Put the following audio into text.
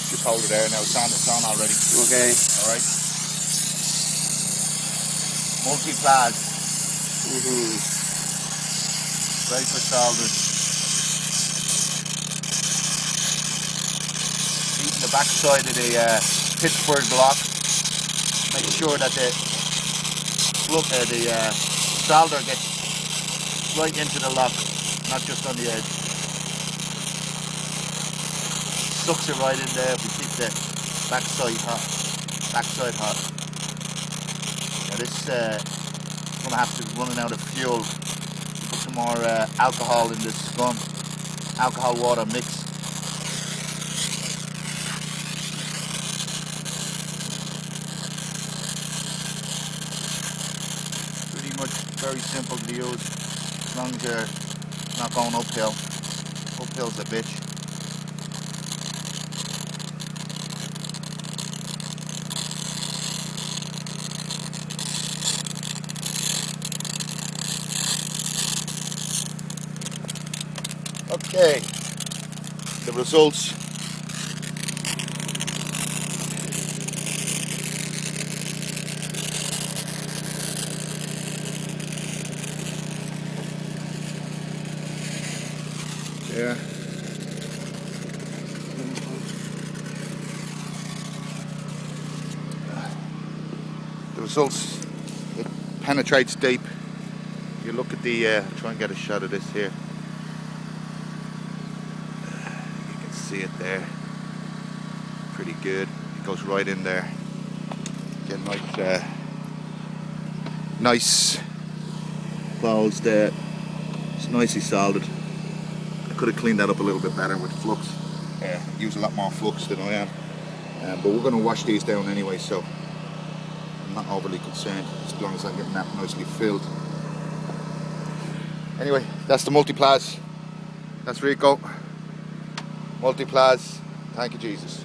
just hold it there now. It's on already. Okay. Alright. Multiplaz. Ready for soldering. Heating the back side of the Pittsburgh block. Making sure that the solder gets right into the lock, not just on the edge. Sucks it right in there if we keep the backside hot. Now this is going to have to be running out of fuel. Put some more alcohol in this gun. Alcohol water mix. Pretty much very simple to use as long as you're not going uphill. Uphill's a bitch. Okay, the results. Yeah. The results, it penetrates deep. You look at the, try and get a shot of this here. You can see it there. Pretty good. It goes right in there. Get nice balls there. It's nicely soldered. I could have cleaned that up a little bit better with flux. Use a lot more flux than I am. But we're going to wash these down anyway, so I'm not overly concerned as long as I'm getting that nicely filled. Anyway, that's the multiplaz. That's Rico. Multiplaz. Thank you, Jesus.